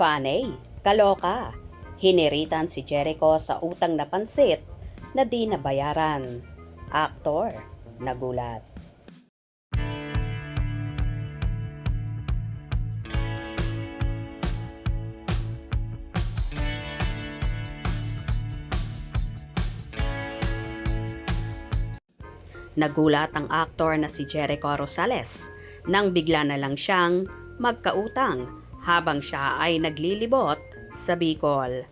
Fanny, kaloka. Hiniritan si Jericho sa utang na pansit na di nabayaran. Aktor, nagulat. Nagulat ang aktor na si Jericho Rosales nang bigla na lang siyang magkautang habang siya ay naglilibot sa Bicol.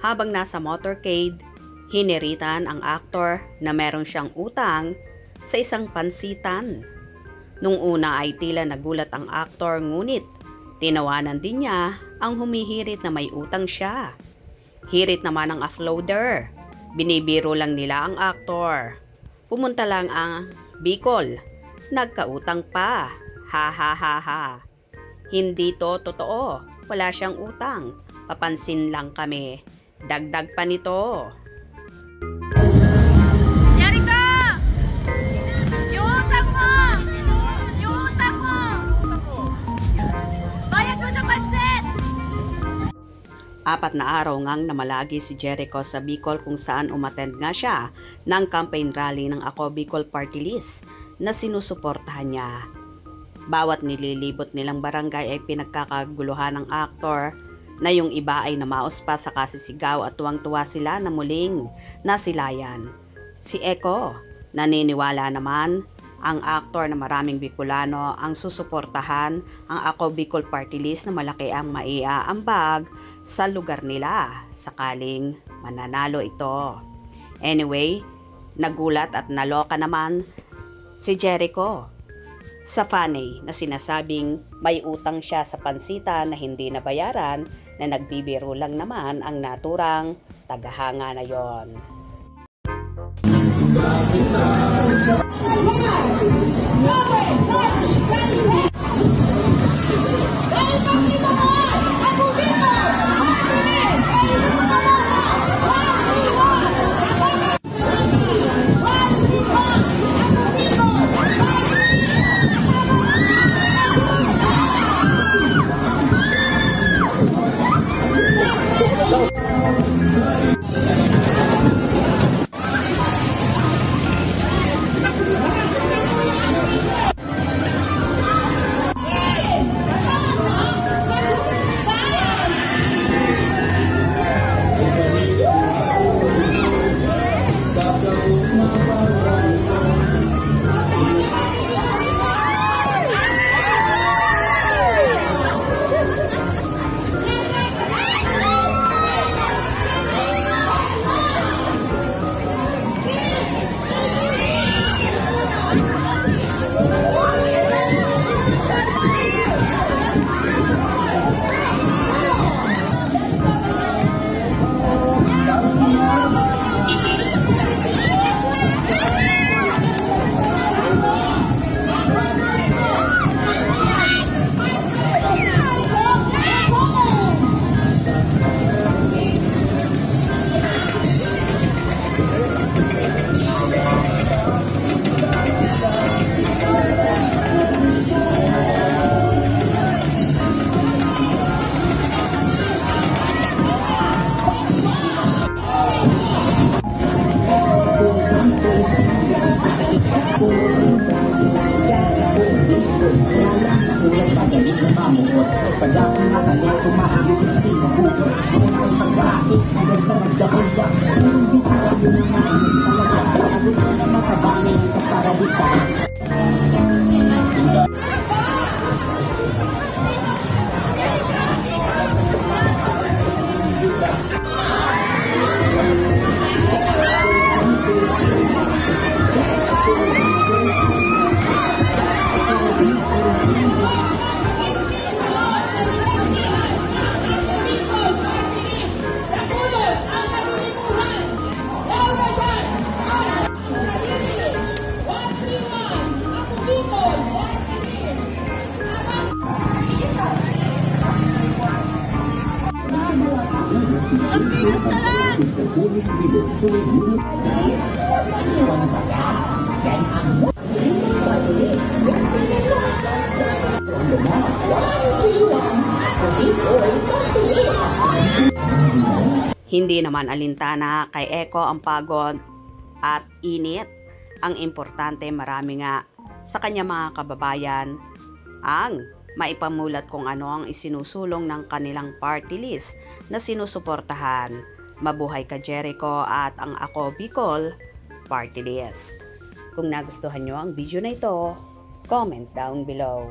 Habang nasa motorcade, hiniritan ang aktor na meron siyang utang sa isang pansitan. Nung una ay tila nagulat ang aktor ngunit tinawanan din niya ang humihirit na may utang siya. Hirit naman ang offloader. Binibiro lang nila ang aktor. Pumunta lang ang Bicol. Nagkautang pa. Ha ha ha ha. Hindi to totoo. Wala siyang utang. Papansin lang kami. Dagdag pa nito. Jericho! Yung utang mo! Yung utang mo! Bayad mo sa pansit! 4 na araw ngang namalagi si Jericho sa Bicol kung saan umattend nga siya ng campaign rally ng Ako Bicol Party List na sinusuportahan niya. Bawat nililibot nilang barangay ay pinagkakaguluhan ng aktor na yung iba ay namaos pa sa kasisigaw at tuwang-tuwa sila na muling nasilayan. Si Eko, naniniwala naman ang aktor na maraming Bicolano ang susuportahan ang Ako Bicol Party List na malaki ang maiaambag sa lugar nila sakaling mananalo ito. Anyway, nagulat at naloka naman si Jericho sa Fanny na sinasabing may utang siya sa pansitan na hindi nabayaran na nagbibiro lang naman ang naturang tagahanga na yon. One, two, one, Hindi naman alintana kay Eko ang pagod at init. Ang importante marami nga sa kanya mga kababayan ang maipamulat kung ano ang isinusulong ng kanilang party list na sinusuportahan. Mabuhay ka Jericho at ang Ako Bicol Party List. Kung nagustuhan nyo ang video na ito, comment down below.